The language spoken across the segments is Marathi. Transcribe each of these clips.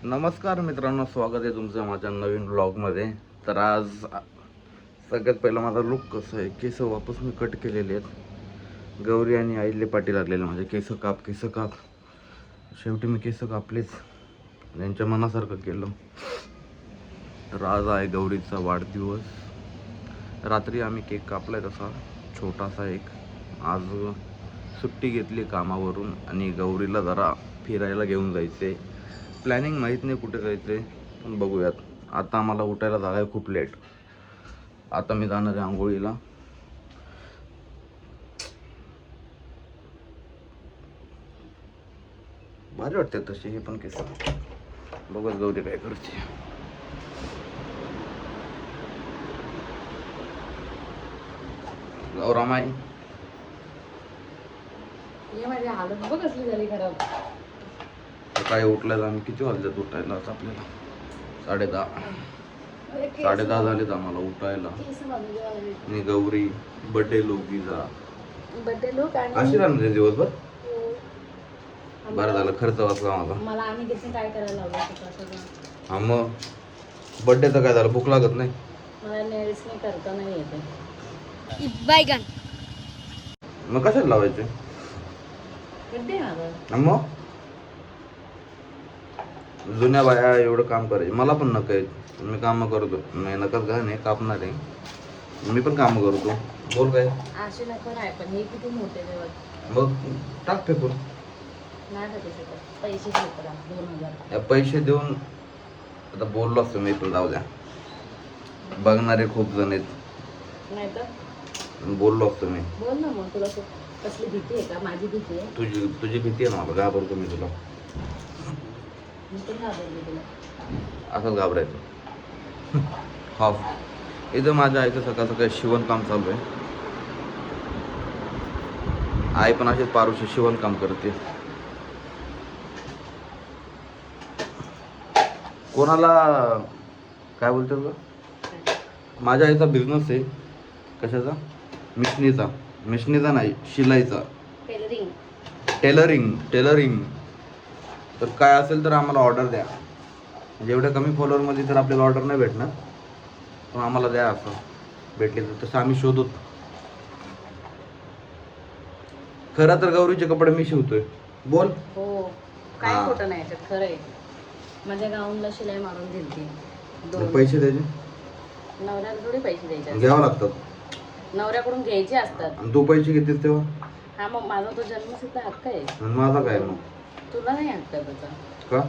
नमस्कार मित्रांनो, स्वागत आहे तुमचं माझ्या नवीन ब्लॉगमध्ये. तर आज सगळ्यात पहिला माझा लुक कसं आहे, केस वापस मी कट केलेले आहेत. गौरी आणि आईले पाठी लागलेले माझे केस काप. शेवटी मी केस कापलेच, त्यांच्या मनासारखं केलं. तर आज आहे गौरीचा वाढदिवस. रात्री आम्ही केक कापलाय तसा छोटासा एक. आज सुट्टी घेतली कामावरून आणि गौरीला जरा फिरायला घेऊन जायचे. प्लॅनिंग माहीत नाही कुठे जायचं, पण बघूयात. आता आम्हाला उठायला जागा आहे खूप लेट. आता मी जाणार आहे आंघोळीला. भारी वाटते तशी हे पण केस. बघत गौरी काय करते. गौरामाई माझी हालत बघ कसली झाली खराब. काय उठलाय आम्ही, किती वाजल्यात उठायला आज आपल्याला? 10:30 झालेत आम्हाला उठायला. आणि गौरी बर्थडे लोकीचा बर्थडे लोक अशी राहणार दिवसभर. बरं झालं खर्च वाचला माझा. मला आणि किती काय करायला लावलं. हा मग बर्थडेचं काय झालं, भूक लागत नाही? मला नेल्स नाही करता नाही येते. बैगन मग कशाला लावायचे? बर्थडे माझा. मग जुन्या बाया एवढं काम करायचे, मला पण नका आहे. मी कामं करतो, नाही नका नाही कापणार आहे, मी पण कामं करतो. बोल काय असे नको नाही, पण हे किती मोठे देवत. मग टाक फेकून. नाही टाकू शकत. पैसे घेतात 2000. या पैसे देऊन आता बोललो असतो मी, पण जाऊ द्या. बघणारे खूप जण आहेत, नाही तर बोललो असतो मी. बोल ना मग. तुला कसली भीती आहे का? माझी भीती आहे. तुझी भीती आहे ना, मला घाबरतो मी तुला. मी पण घाबरली तुला. असंच घाबरायचं. हाफ इथं माझ्या आईचं सकाळ सकाळी शिवणकाम चालू आहे. आई पण अशीच पारुशी शिवणकाम करते. कोणाला काय बोलतात ग? माझ्या आईचा बिझनेस आहे. कशाचा? मिशनीचा नाही, शिलाईचा. टेलरिंग. तर काय असेल तर आम्हाला ऑर्डर द्या. म्हणजे एवढ्या कमी फॉलोअरमध्ये तर आपल्याला ऑर्डर नाही भेटणार, पण आम्हाला द्या. असं भेटले तर तसं आम्ही शोधतो. खरं तर गौरीचे कपडे मी शिवतोय. बोल. हो, काय खोटं नाही याच्यात, खरं आहे. माझ्या गाऊनला शिलाई मारून दिली. पैसे द्यायचे? नवऱ्याला थोडी पैसे द्यायचे घ्यावं लागतात. नवऱ्याकडून घ्यायचे असतात. आणि तू पैसे घेतेस तेव्हा? हा, मग माझा तो जन्मसिद्ध हक्क आहे. आणि माझा काय मग? तुला नाही हक्क त्याचा. का?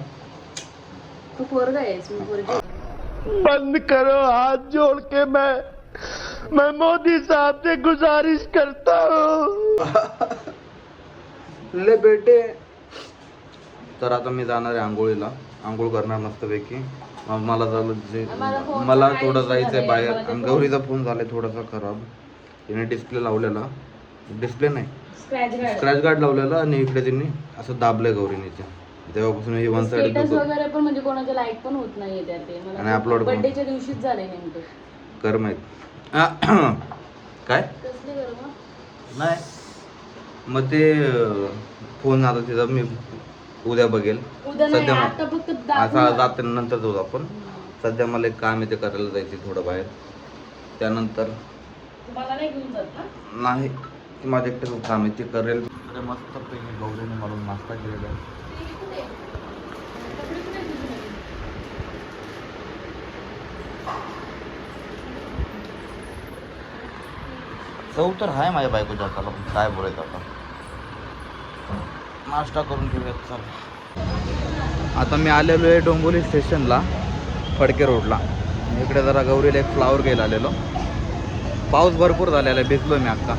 तू पोरगा आहेस, मी पोरगी. बंद करो हाथ जोड़ के मैं मोदी साहब से गुजारिश करता हूँ. ले बेटे. तर आता मी जाणार आहे आंघोळीला. आंघोळ करणार मस्तपैकी. मला मला थोडं जायचंय बाहेर. आणि गौरीचा फोन झालाय थोडासा खराब. तिने डिस्प्ले लावलेला, डिस्प्ले नाही स्क्रॅच गार्ड लावलेला, आणि इकडे तिने असं दाबलंय गौरीने. तेव्हापासून ही वन साइड स्टेटस वगैरे पण म्हणजे कोणाच्या लाईक पण होत नाहीये त्या. ते आणि मला upload पण. बर्थडेच्या दिवशीच झाले नेमकं. कर माहित. काय कसले करू मग? नाही मग ते फोन आता तिचा मी उद्या बघेल. उद्या नाही, सध्या आता फक्त आता जाते नंतर जाऊ आपण. सध्या मला एक काम आहे, ते करायला जायचे थोडं बाहेर. त्यानंतर मला नाही घेऊन जात ना. नाही, ते माझ्या एकटं काम आहे, ते करेल. अरे मस्त पैकी गौरीने मला नाश्ता केलेला आहे. चव तर आहे माझ्या बायकोच्या हाताला, पण काय बोलायचं आता. नाश्ता करून घेऊयात. चल, आता मी आलेलो आहे डोंबिवली स्टेशनला, फडके रोडला. इकडे जरा गौरीला एक फ्लावर घ्यायला आलेलो. पाऊस भरपूर झालेला आहे, भिजलो मी आत्ता.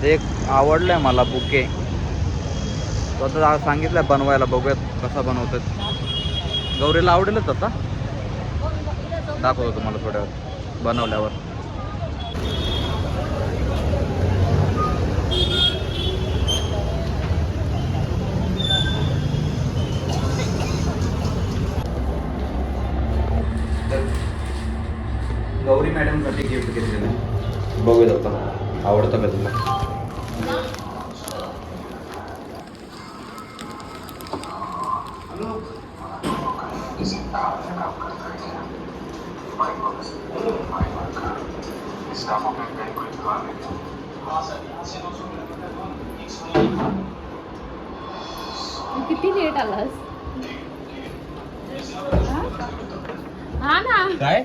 एक आवडलं आहे मला बुके. तो आता सांगितलं आहे बनवायला, बघूयात कसा बनवतात. गौरीला आवडेलच आता. दाखवतो तुम्हाला थोड्या वेळ बनवल्यावर. गौरी मॅडमसाठी गिफ्ट घेतलेलं आहे. बघूयात आता आवडतं का तुला. किती लेट आलास? हा ना. काय?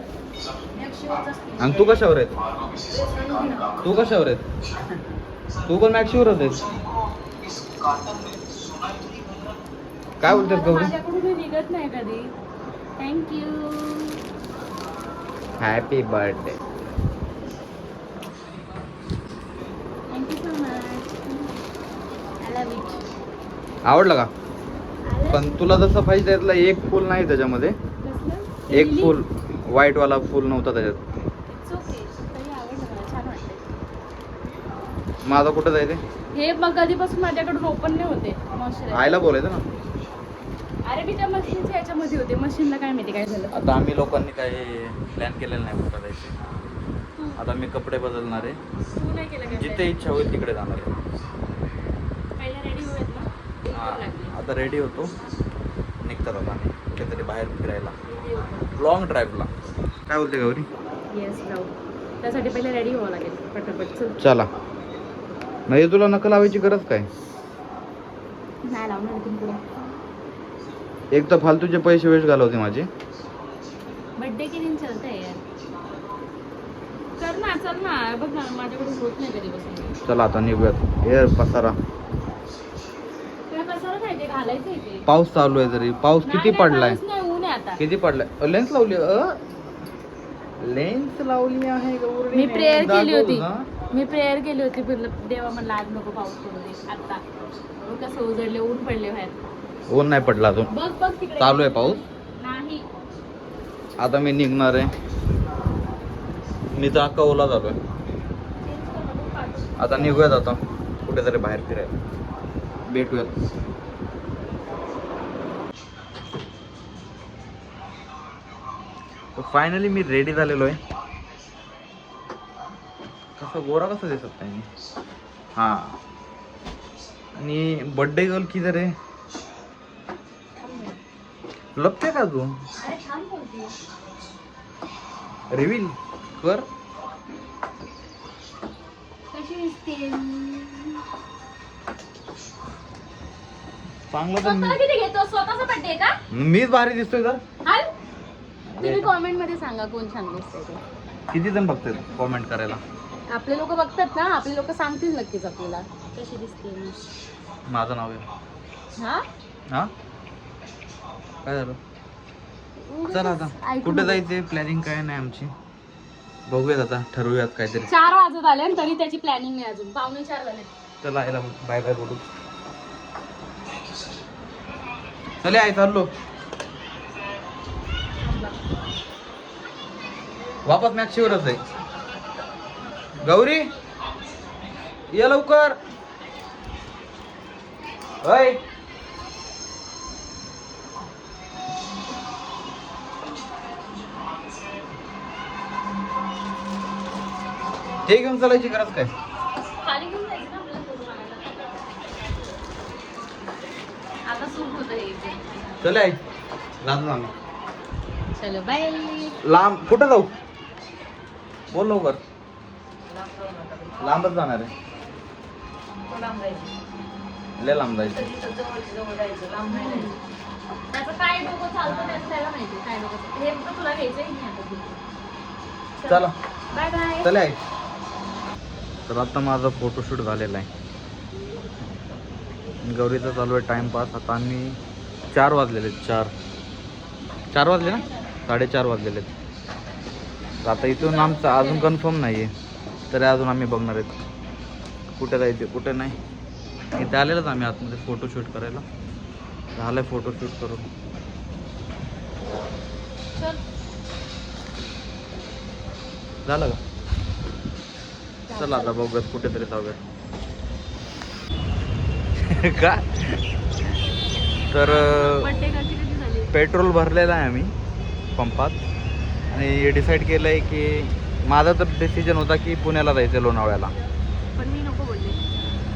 आणि तू कशावर आहे? तू कशावर आहे? तू पण मॅक्सीवरच आहेस. काय बोलतेस गौरी? माझ्याकडून हे निघत नाही कधी. Thank you. Happy birthday. Thank you so much. I love it. आवडला का? पण तुला जसं पाहिजे त्यातला एक फुल नाही त्याच्यामध्ये. एक फुल व्हाईट वाला फुल नव्हता त्याच्यात. छान वाटते. माझा कुठं जायचे? हे मग कधीपासून माझ्याकडून ओपन नाही होते मॉइश्चरायझर. आईला बोलायचं ना. अरे मी त्या मशीनच्या ह्याच्यामध्ये होते. मशीनला काय माहिती काय झालं. आता आम्ही लोकांनी काही प्लॅन केलेला नाही कुठं जायचे. आता मी कपडे बदलणार आहे. तू नाही केलं काय? जिथे इच्छा होईल तिकडे जाणार आहे. पहिला रेडी होऊयात ना. हां, आता रेडी होतो. निघतात आता आम्ही कुठेतरी बाहेर फिरायला, लॉंग ड्राईव्हला. काय बोलते गौरी? येस जाऊ. त्यासाठी पहिले रेडी व्हावं लागेल पटापट. चल. चला. नाही तुला नकल लावायची गरज काय? नाही लावणार इथून पुढे. एक तर फालतूचे पैसे वेस्ट घालवते माझे. बर्थडे के दिन चलतंय यार. कर ना, चल ना. बघ ना माझ्याकडून होत नाही कधीपासून. चला आता निघूयात. हे पसारा. तुला कशाला माहिती घालायचं इथे. पाऊस चालू आहे तरी. पाऊस किती पडलाय? नाही, ऊन आहे आता. किती पडलाय? लेन्स लावली. लेन्स लावली आहे गौरी. मी प्रेयर केली होती. मी प्रेयर केली होती. देवा म्हणलं आज नको पाऊस पडू दे. आता कसं उजडले, ऊन पडले बाहेर. ऊन नाही पडला अजून. बघ बघ तिकडे. चालू आहे पाऊस. नाही. आता मी निघणार आहे. मी तर अख्खा ओला झालोय. आता निघूयात. आता कुठेतरी बाहेर फिरायला भेटूयात. फायनली मी रेडी झालेलो आहे. कसं गोरा कसं दिसत नाही मी. हां, आणि बर्थडे गर्ल किधर आहे? लपते का तू? अरे छान बोलते. रिव्हील कर. कशी दिसते? चांगलं तर स्वतःला किती घेतो? स्वतःचा बर्थडे का? मीच भारी दिसतोय तर. हाल. तुम्ही कॉमेंट मध्ये सांगा कोण छान दिसतंय ते. किती जण बघतात कॉमेंट करायला? आपले लोक बघतात ना. आपले लोक सांगतील नक्कीच आपल्याला कशी दिसते. माझं नाव आहे. हा हा, काय झालं? चला आता कुठे जायचे? प्लॅनिंग काय नाही आमची. बघूयात आता, ठरवूयात काहीतरी. 4 वाजत आले आणि तरी त्याची प्लॅनिंग नाही अजून. 3:45 झाले. चला आयला बाय बाय बोलू. चले आई चाललो. वापस मॅक्सीवरच आहे. गौरी ये लवकर. अय ते घेऊन चालायची गरज काय? खाली घेऊन जायचं ना आपल्याला फोटो काढायला. आता सूट होतं हे. चले आई जातो आम्ही. चलो बाय. लांब कुठं जाऊ? बोल लवकर. लांबच जाणार आहे. लय लांब जायचं. त्याचं काय डोकं चालतं त्याचं त्याला माहिती. काय डोकं हे फक्त तुला घ्यायचंय नाही आता. चला बाय बाय. चले आई. तर आता माझा फोटोशूट झालेला आहे. गौरीचा चालू आहे टाइमपास. आता आम्ही 4 वाजलेले. 4 वाजले ना? 4:30 वाजलेले. आता इथून आमचं अजून कन्फर्म नाही आहे. तरी अजून आम्ही बघणार आहेत कुठे जायचे कुठे नाही. इथे आलेलोच आम्ही आतमध्ये फोटोशूट करायला. झालं आहे फोटोशूट करून. झालं का? चला आता बघूयात कुठेतरी जाऊयात. का तर बर्थडे कधी झाली? पेट्रोल भरलेलं आहे आम्ही पंपात. आणि डिसाईड केलं आहे की माझा तर डिसिजन होता की पुण्याला जायचं, लोणावळ्याला. पण मी नको बोलले.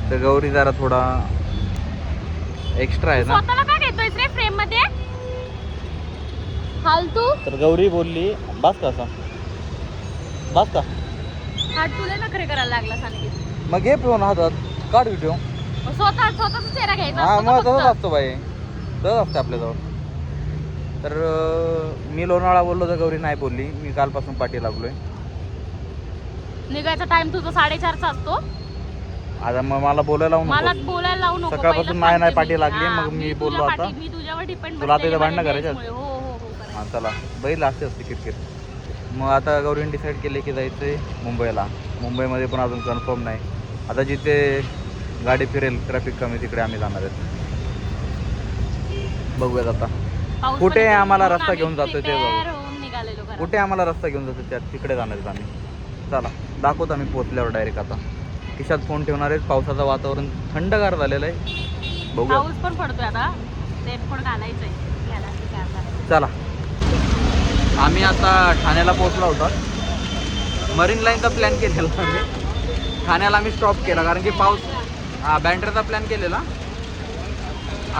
तर गौरी जरा थोडा एक्स्ट्रा आहे ना. स्वतःला काय घेतोय रे फ्रेम मध्ये? फालतू तर गौरी बोलली बस का असा बस का हात तुला नखरे करायला लागला सांगितलं मग घे पिऊन हातात काढ व्हिडिओ. स्वतःचा चेहरा घ्यायचा हा असतो मग का तसंच फक्त? असतो बाई तसंच असतं आपल्याजवळ. तर मी लोणावळा बोललो तर गौरी नाही बोलली. मी कालपासून पाठी लागलोय. निघायचा टाइम तुझा 4:30चा असतो. आता मग मला बोलायला लावू मला नको. बोलायला लावू नको. सकाळपासून पहिलं नाही सांगते पाठी मी. लागली, हा, मग मी बोललो तुझ्या आता. पाठी- मी तुझ्यावर डिपेंड तुला आता इथं भांडणं करायचं? हो हो हो करायचं. हां चला बैल असते क्रिकेट. मग आता गौरीने डिसाईड केले की जायचं आहे मुंबईला. मुंबईमध्ये पण अजून कन्फर्म नाही. आता जिथे गाडी फिरेल ट्रॅफिक कमी तिकडे आम्ही जाणार आहेत. बघूयात आता पाऊस कुठे पण येतो, आम्हाला मग रस्ता आम्ही घेऊन जातोय ते बघू. prepare होऊन निघालेलो घरात. कुठे आम्हाला रस्ता घेऊन जातो त्या तिकडे जाणार आहेत आम्ही. चला दाखवतो आम्ही पोहोचल्यावर डायरेक्ट. आता खिशात फोन ठेवणार आहेत. पावसाचं वातावरण थंडगार झालेलं आहे. बघूया पाऊस पण पडतोय आता. रेनकोट घालायचंय घ्यायला की काय आता. चला. आम्ही आता ठाण्याला पोहोचलो होतो. मरीन लाईनचा प्लॅन केलेला आम्ही. ठाण्याला आम्ही स्टॉप केला कारण की पाऊस बँड्राचा प्लॅन केलेला.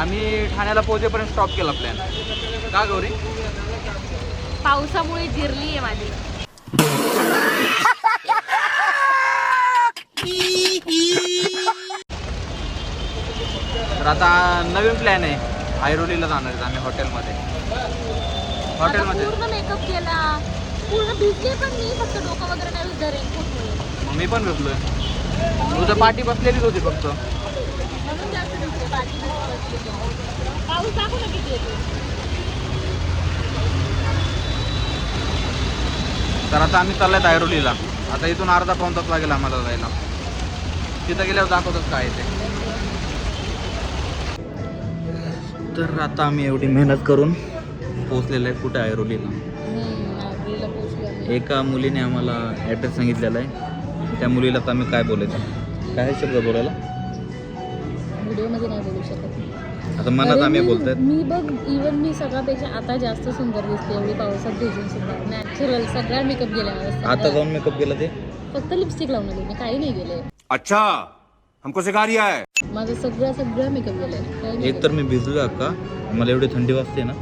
आम्ही ठाण्याला पोहोचेपर्यंत स्टॉप केला प्लॅन. का गौरी? पावसामुळे जिरली आहे माझी. तर आता नवीन प्लॅन आहे. ऐरोलीला जाणार आहेत आम्ही हॉटेलमध्ये. हॉटेलमध्ये पूर्ण मेकअप केला. पूर्ण भिजले पण मी. फक्त डोकं वगैरे नाही भिजलं रेनकोटमुळे. मग मी पण भेटलोय. तुझं पाठी बसलेलीच होती फक्त. म्हणून जास्त भिजले. बाकी पाऊस दाखव ना किती येतो. तर आता आम्ही चाललोय ऐरोलीला. आता इथून अर्धा पाऊण तास लागेल आम्हाला जायला. तिथं गेल्यावर दाखवतच काय ते. तर आता आम्ही एवढी मेहनत करून पोहोचलेलं आहे कुठे ऐरोलीला. एका मुलीने आम्हाला ॲड्रेस सांगितलेला आहे. त्या मुलीला तर आम्ही काय बोलायचं? काय शब्द बोलायला? व्हिडिओमध्ये नाही बोलू शकत. आता मनात आम्ही बोलतोय. मी बघ इवन मी सगळ्यापेक्षा आता जास्त सुंदर दिसते. एवढी पावसात भिजून सुद्धा नॅचरल सगळा मेकअप गेला माझा. आता जाऊन मेकअप केला ते फक्त लिपस्टिक लावून आली मी. काही नाही गेले. अच्छा हमको सिखा रिया है. माझं सगळं मेकअप गेलंय. एक तर मी भिजलो अक्का. मला एवढी थंडी वाजते ना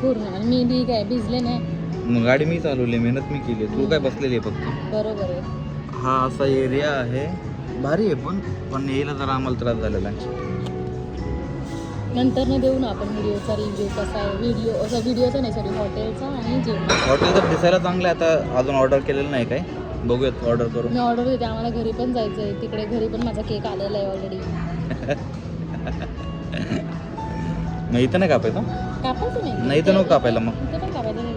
पूर्ण. आणि मी बी काय भिजले नाही. मग गाडी मी चालवली. मेहनत मी केली. तू काय बसलेली आहे फक्त. बरोबर आहे. हा असा एरिया आहे. भारी आहे पण यायला जरा आम्हाला त्रास झालेला आहे. नंतर देऊ ना आपण व्हिडिओचा रिव्ह्यू कसा आहे. व्हिडिओचा नाही सॉरी हॉटेलचा आणि जेवण. हॉटेल तर दिसायला चांगलं आहे. आता अजून ऑर्डर केलेलं नाही काय. बघूयात ऑर्डर करू. मी ऑर्डर देते. आम्हाला घरी पण जायचं आहे. तिकडे घरी पण माझा केक आलेला आहे ऑलरेडी. मग इथं नाही कापायचं? कापायचं नाही तर नको कापायला मग. इथे पण कापायचं नाही.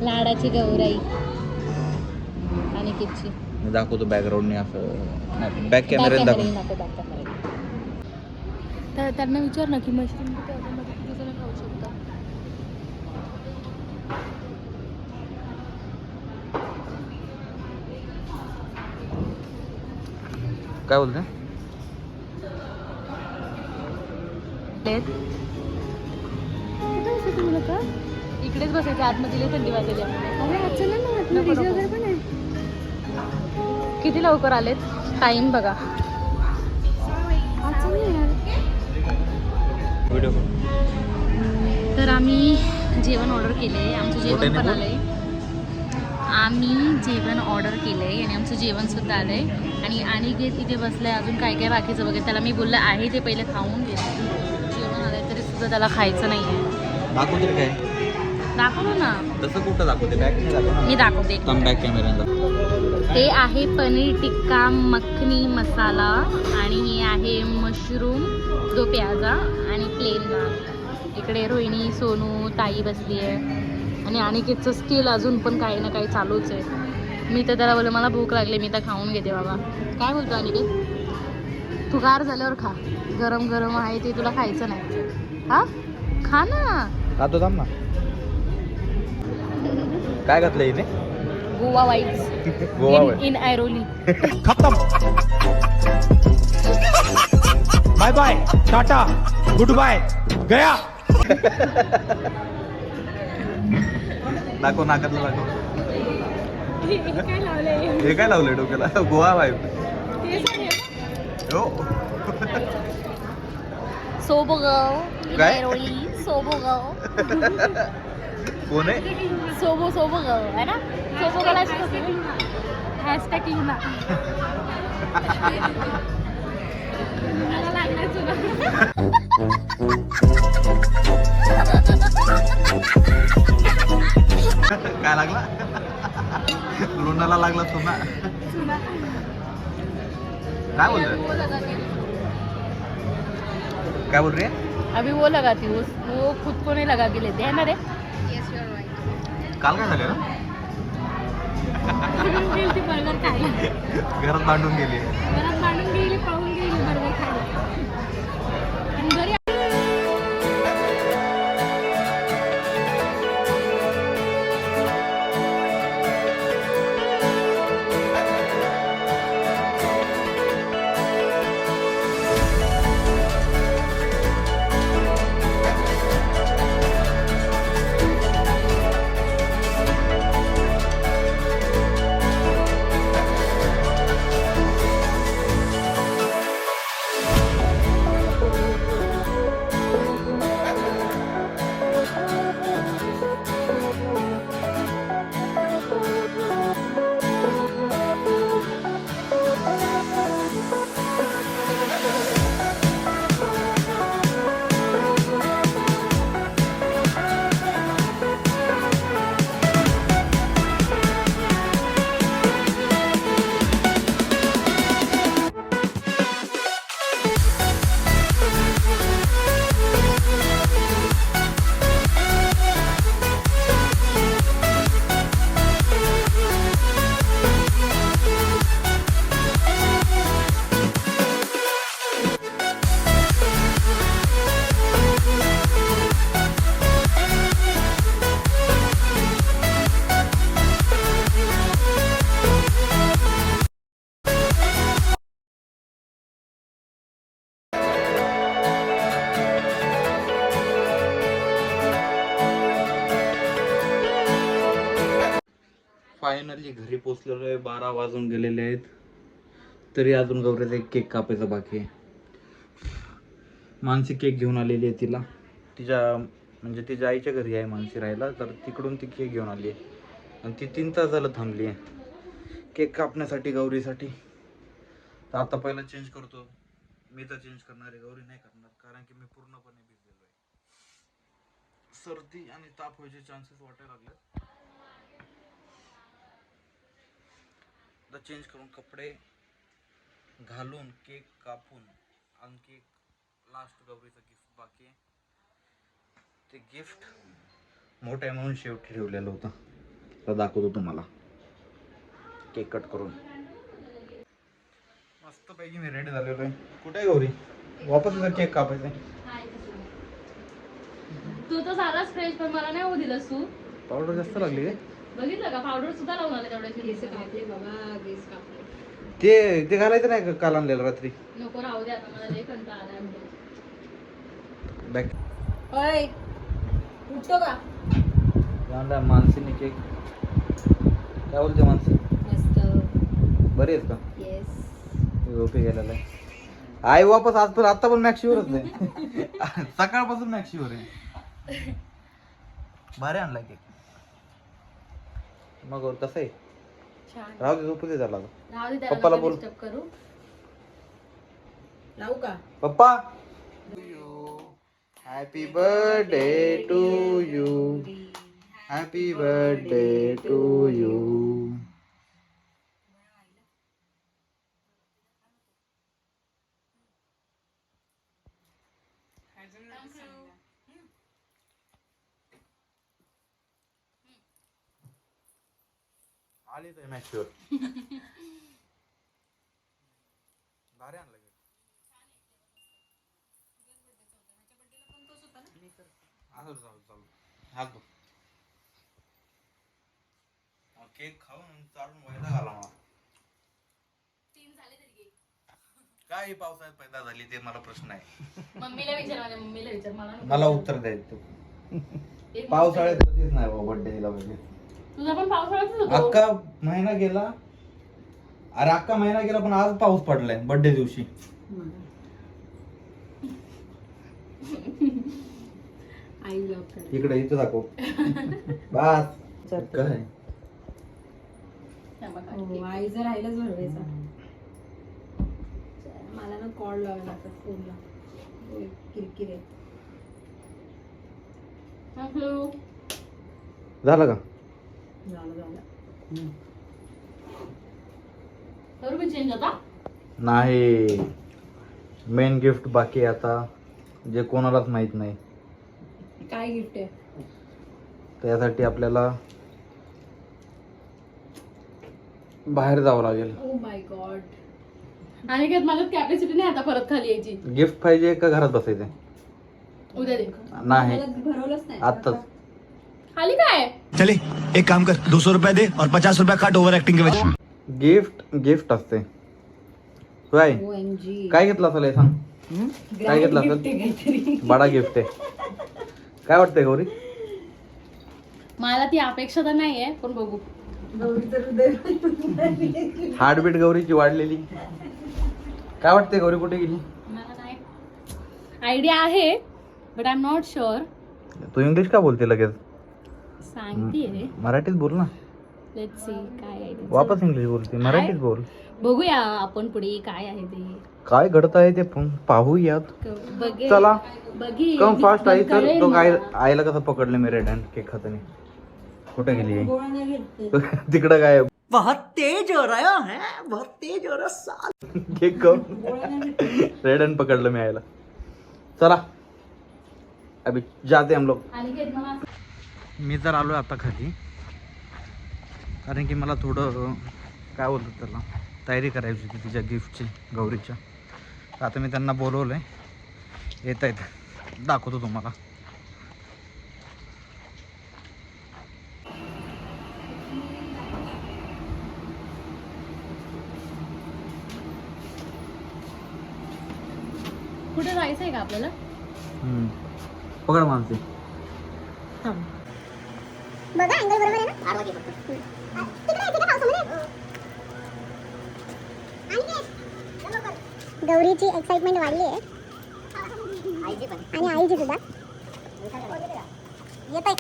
लाडाची गौराई आणि किच्ची. मी दाखवतो बॅकग्राऊंडने असं बॅक कॅमेऱ्याने दाखव. तर त्यांना विचार ना की मशरूम किती मध्ये किती जण खाऊ शकता. काय बोलते? इकडेच बसायचं. आतमध्ये थंडी वाजली. किती लवकर आलेत. टाइम बघा. व्हिडिओ तर आम्ही जेवण ऑर्डर केले. आमचं जेवण पण आलंय. आम्ही जेवण ऑर्डर केलंय आणि आमचं जेवण सुद्धा आलंय. आणि इथे बसलंय. अजून काय काय बाकीचं वगैरे त्याला मी बोललं आहे ते पहिले खाऊन घे. जेवण आलंय तरी सुद्धा त्याला खायचं नाही आहे. दाखवते काय? दाखवतो ना. तसं कुठं दाखवते? बॅक मी दाखवते. बॅक कॅमेऱ्याने. ते आहे पनीर टिक्का मखनी मसाला आणि हे आहे मशरूम दो प्याजा आणि प्लेन नान. इकडे रोहिणी सोनू ताई बसली आहे. आणि अनिकेतचं स्किल अजून पण काही ना काही चालूच आहे. मी तर त्याला बोलले मला भूक लागली. मी तर खाऊन घेते बाबा. काय बोलतो अनिकेत? तू गार झाल्यावर खा. गरम गरम आहे ते तुला खायचं नाही. हा खा ना. खातो थांब ना. काय घातलं हिने? गोवा वाईब्स. गोवा इन ऐरोली. खत्म. Bye bye tata goodbye गया. दाखव नाकातलं दाखव. काय लावलंय? हे काय लावलंय डोक्याला? गोवा वाईब. हो सोबगाव काय? ऐरोली सोबो गाव कोण आहे? सोबो गाव है ना. सोबो गाला हॅशटॅग लिहू ना. मला लागलाय तुला. काय लागला? लोणाला लागला तुला. काय बोलतोय? काय बोल रही है? अभी वो लगाती हूँ, वो खुद को नहीं लगा के लेते है ना रे. काल काय झालं ना? गेली बर्गर खायला. घरात मांडून गेली. घरात मांडून गेली, पाहून गेली बर्गर खायला. आणि घरी फायनली घरी पोचलेलो आहे. 12 वाजून गेलेले आहेत, तरी अजून गौरीचा एक केक कापायचा बाकी आहे. मानसी केक घेऊन आलेली आहे तिला. तिच्या आईच्या घरी आहे मानसी राहायला, तर तिकडून ती केक घेऊन आली आहे आणि ती 3 तास झालं थांबली आहे केक कापण्यासाठी गौरीसाठी. तर आता पहिला चेंज करतो. मी तर चेंज करणार आहे, गौरी नाही करणार, कारण की मी पूर्णपणे भिजलेलो आहे. सर्दी आणि ताप व्हायचे चान्सेस वाटायला लागले. चेंज करून कपडे घालून केक कापून आणखी लास्ट गौरीचं गिफ्ट बाकी आहे. ते गिफ्ट मोठं आहे म्हणून शेवटी ठेवलेलं होतं, तर दाखवतो तुम्हाला. केक कट करून मस्त पैकी मी रेडी झालेलो आहे. कुठे आहे गौरी? वापस तुझा केक कापायचा आहे. तू तर झालाच फ्रेश, पण मला नाही होऊ दिलंस तू. पावडर जास्त लागली काय? बघितलं का, पावडर सुद्धा लावून आले तेवढे. ते घालायचं नाही का काल आणलेलं रात्री? नको राहू दे आता, मला लई कंटाळा आलाय. बॅक ओय उठतो का? आणला मानसीने केक. काय बोलते मानसी? मस्त. बरी आहेस का? येस. ओके गेलेला आहे. आई वापस आज पण आता पण मॅक्सीवरच आहे. सकाळपासून मॅक्सीवर आहे. भारी आणला केक. मग और कसं आहे? छान. राहू दे, झोपू दे त्याला. राहू दे, पप्पाला बोल. डिस्टर्ब करू. लावू का? पप्पा, happy birthday to you, happy birthday to you. आली तर मॅक्सीवर. भारी आणलं केक. चालू हात धु. केक खाऊन चालून व्हायला घाला मला. काय ही पावसाळ्यात पैदा झाली ते मला प्रश्न आहे. मम्मीला विचार मला उत्तर द्यायचं. पावसाळ्यात कधीच नाही बाबा बर्थडे दिला पाहिजे. तुझा पण पावसाळ्यातच होतो. अख्खा महिना गेला. अरे अख्खा महिना गेला पण आज पाऊस पडलाय बर्थडे दिवशी. आई इकडे इथं दाखव. बस काय हो, आईचं राहिलंच भरवायचा. मला ना कॉल लावायला लागतात फोनला. किरकिर आहे. झालं का? झालं. चेंज होता. नाही, मेन गिफ्ट बाकी आहे आता, जे कोणालाच माहित नाही. काय गिफ्ट आहे? त्यासाठी आपल्याला बाहेर जावं लागेल. Oh my God. आणि काय माझ्यात कॅपॅसिटी नाही आता परत खाली यायची. गिफ्ट पाहिजे का घरात बसायचंय? उद्या दे. नाही, मला भरवलंच नाही आत्ताच. खाली काय? चले एक काम कर 200 रुपया दे और 50 रुपया काट ओवर एक्टिंग के वजह. गिफ्ट असते. काय OMG. काय घेतलं असेल हे सांग. काय घेतलं असेल? बडा गिफ्ट आहे. काय वाटतंय गौरी? मला ती अपेक्षा तर नाहीये, पण बघू. हार्टबीट गौरीची वाढलेली. काय वाटतंय गौरी कुठे गेली? मला नाही आयडिया आहे, but I am not sure. तू इंग्लिश का बोलते लगेच? सांगते. मराठीत बोल ना. लेट्स सी काय आहे ते. वापस इंग्लिश बोलते, मराठीत बोल. बघूया आपण पुढे काय आहे ते. काय घडत आहे ते पाहूयात. बघे. चला बघी. कम फास्ट आई. तर कळेल तो काय मला. आईला कसं पकडलं मी रेड हँड केक खाताना. कुठे गेली गोळा नाही घेतले. तिकडं काय बहुत तेज हो रहा है, बहुत तेज हो रहा. केक कम गोळा नाही घेतले. रेड हँड पकडलं मी आईला. चला अभी जाते हम लोग. आणि काय मला मी तर आलो आता खाली, कारण की मला थोडं काय बोलतात त्याला तयारी करायची होती तिच्या गिफ्टची, गौरीच्या. आता मी त्यांना बोलवलं आहे, येत आहेत, दाखवतो तुम्हाला. कुठे जायचं आहे का आपल्याला? पकड मानसी. बघा अँगल बरोबर आहे ना. आडवा घे फक्त. तिकडे पावसामध्ये. गौरीची एक्साइटमेंट वाढली आहे. आणि आईची सुद्धा. येत आहे.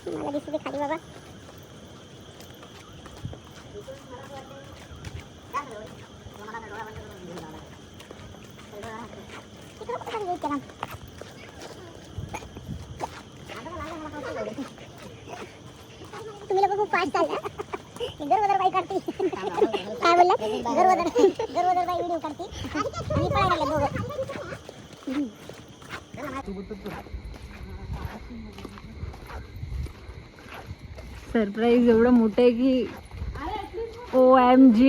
मला दिसते खाली बाबा. तुम्ही लोक खूप फास्ट चालला. गरवदर बाई काढते. काय बोलला? गरवदर बाई व्हिडिओ काढते आणि पळायला लागले दोघं. सरप्राईज एवढं मोठं आहे की OMG.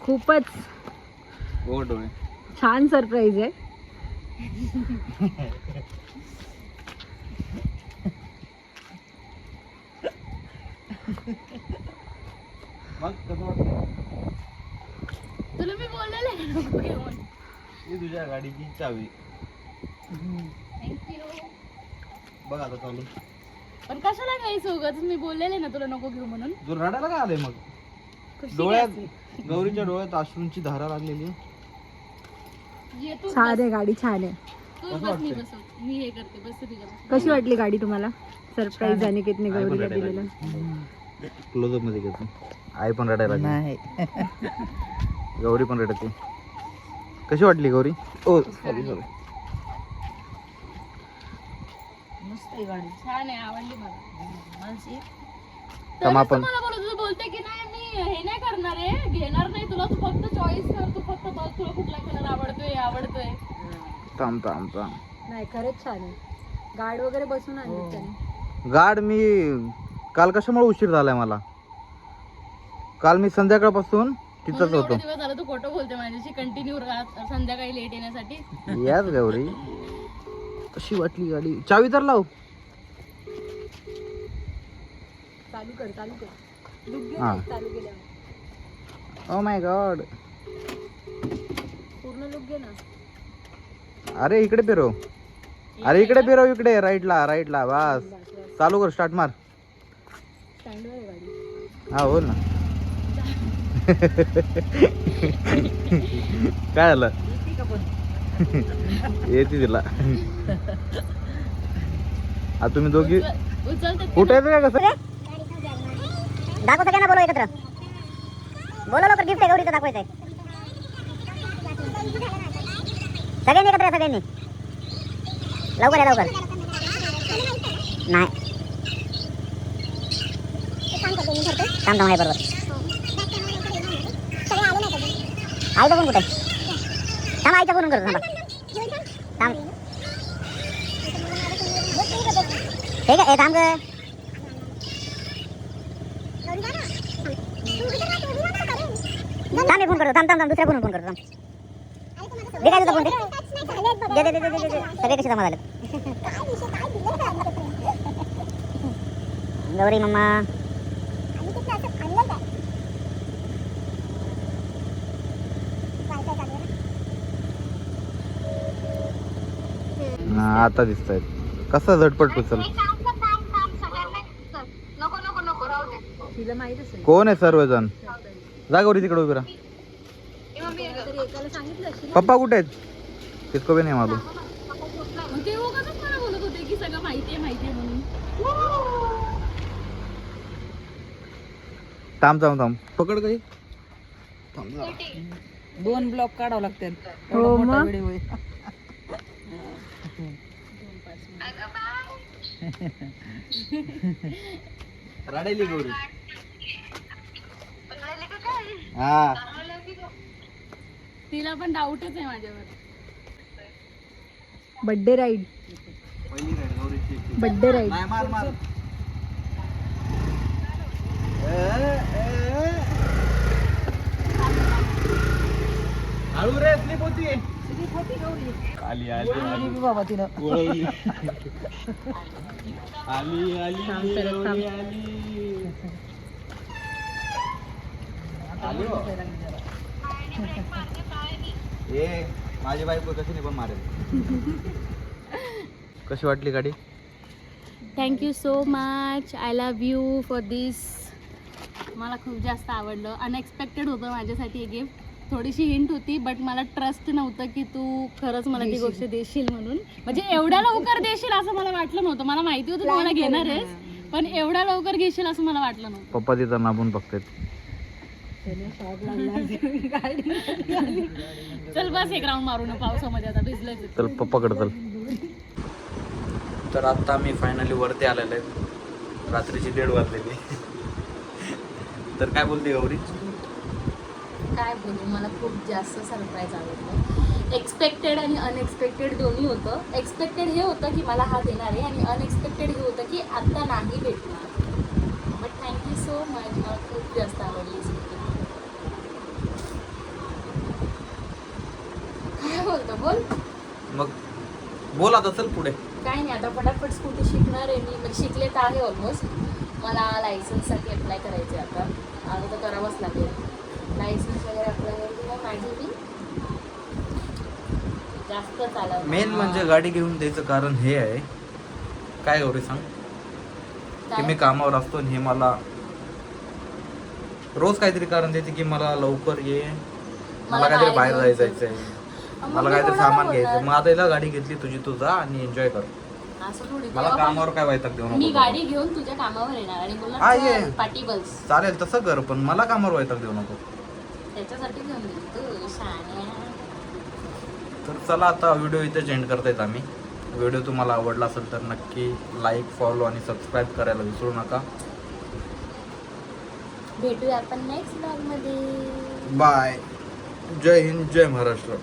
खूपच छान सरप्राईज आहे. तुला मी बोललेलं आहे नको घेऊन. ही तुझ्या गाडीची चावी. थँक्यू. बघ आता चालू. पण कशाला घ्यायचं उगाच? मी बोललेले ना तुला नको घेऊ म्हणून. तुला रडायला का आलंय मग? खुशी डोळ्यात घ्यायची. गौरीच्या डोळ्यात अश्रूंची धारा लागलेली आहे. ये तू छान बस. आहे गाडी, छान आहे. तू कसं बस, मी वाटतंय? बसव. मी हे करते, बस तुझ्या. कशी वाटली गाडी तुम्हाला? सरप्राईज अनिकेतने गौरीला दिलेलं. क्लोजअप मध्ये घेतो. आई पण रडायला लागली. गौरी पण रडते. कशी वाटली गौरी? ओ सॉरी. छान आहे, आवडली मला. कम आपण मला बोलत बोलते की नाही मी हे नाही करणार आहे, घेणार नाही तुला. तू फक्त चॉईस कर, तू फक्त बघ तुला कुठला कलर आवडतोय. थांब. नाही खरंच छान आहे. गाड वगैरे बसून आणली त्याने. गाड मी काल कशामुळे उशीर झालाय मला? काल मी संध्याकाळपासून तिथंच म्हणून होतो. एवढे दिवस झालं तू खोटं बोलते माझ्याशी कंटिन्यू संध्याकाळी लेट येण्यासाठी. याच गौरी. कशी वाटली गाडी? चावी तर लाव. चालू कर. लुक घे हा. ना, चालू केल्यावर. Oh my God. पूर्ण लुक घे ना. अरे इकडे फिरव. इकडे राईटला बस. चालू कर, स्टार्ट मार. स्टँडवर आहे गाडी. हा बोल ना. काय झालं येते तिला. आता तुम्ही दोघी उचलते कुठे येतं काय कसं दाखव सगळ्यांना, बोलव एकत्र, बोला लवकर, गिफ्ट आहे गौरीचं दाखवायचंय. सगळ्यांनी एकत्र या, सगळ्यांनी लवकर या, लवकर. नाही थांब थांब, आहे बरोबर. आईचा फोन कुठे? थांब, आईचा फोन करतो, थांबा थांब. ठीक आहे, थांब ग. थांब, मी फोन करतो, थांब थांब थांब, दुसऱ्या फोन करतो, थांब. दे काय तुझा फोन, दे दे दे दे दे दे. सगळे कसे जमा झाले? गौरी मम्मा, आता दिसत आहेत. कसा झटपट उचल. तिला माहित असेल. कोण आहे सर्वजण? जा गौरी तिकडे उभी राहा. तरी एकाला सांगितलं असेल. पप्पा कुठे आहेत? तितकं बी नाही मालूम. मग ते उगाचच मला बोलत होते की सगळं माहितीये माहितीये म्हणून. थांब थांब थांब, पकड काही. 2 ब्लॉक काढावं लागतात. हो मग. रडायली गौरी. हा तिला पण डाऊटच आहे माझ्यावर. बर्थडे राईड, पहिली काय गौरीची. Birthday ride. नाही मार मार. हळू रे, स्लिप होती. आली आली आली बाबा तिनं वळवली. आली आली थांब, सरक, थांब. गौरी आली. आली हो. ए माझी बायको कशी नाही पण मारेल. कशी वाटली गाडी? Thank you so much. I love you for this. मला खूप जास्त आवडलं. अनएक्सपेक्टेड होतं माझ्यासाठी हे गिफ्ट. थोडीशी हिंट होती, बट मला ट्रस्ट नव्हतं की तू खरंच मला ती गोष्ट देशील म्हणून. म्हणजे एवढ्या लवकर देशील असं मला वाटलं नव्हतं. मला माहिती होतं तू मला घेणार आहेस, पण एवढ्या लवकर घेशील असं मला वाटलं नव्हतं. पप्पा तिथं नाबून बघतात. चल बस एक राऊंड मारू ना पावसामध्ये, आता भिजलंय. चल पप्पाकडे चल. तर आता मी फायनली वरती आलेलो आहे. रात्रीची 1:30 वाजलेली. तर काय बोलते गौरी? काय बोलू, मला खूप जास्त सरप्राईज आवडलं. एक्सपेक्टेड आणि अनएक्सपेक्टेड दोन्ही होतं. एक्सपेक्टेड हे होतं की मला हा देणार आहे, आणि अनएक्सपेक्टेड हे होतं की आत्ता नाही भेटणार. But thank you so much. मला खूप जास्त आवडली. काय बोलतो, बोल. मग बोल आता, चल पुढे. काय नाही, आता फटाफट स्कूटी शिकणार आहे मी. म्हणजे शिकले तर आहे ऑलमोस्ट. मला लायसन्ससाठी अप्लाय करायचे आता तर करावंच लागेल. लायसन्स वगैरे अप्लाय करायची माझी मी जास्त चालव. मेन म्हणजे गाडी घेऊन द्यायचं कारण हे आहे. काय गौरी सांग? की मी कामावर असतो आणि हे मला रोज काहीतरी कारण देते की मला लवकर ये, मला काहीतरी बाहेर जायचं आहे, मला काहीतरी सामान घ्यायचं. मग आता हिला गाडी घेतली तुझी, तू जा आणि एन्जॉय कर. असं थोडी. मला कामावर काय वैताग देऊ मी नको. गाडी घेऊन तुझ्या कामावर येणार आणि हा, ये. बोलणार पार्टी बस. चालेल तसं कर, पण मला कामावर वैताग देऊ नको. त्याच्यासाठी घेऊन गेली तू शाण्या. तर चला आता व्हिडिओ इथेच एंड करतायत आम्ही. व्हिडिओ तुम्हाला आवडला असेल तर नक्की लाईक, फॉलो आणि सबस्क्राईब करायला विसरू नका. भेटूया आपण नेक्स्ट ब्लॉग मध्ये. बाय. जय हिंद, जय महाराष्ट्र.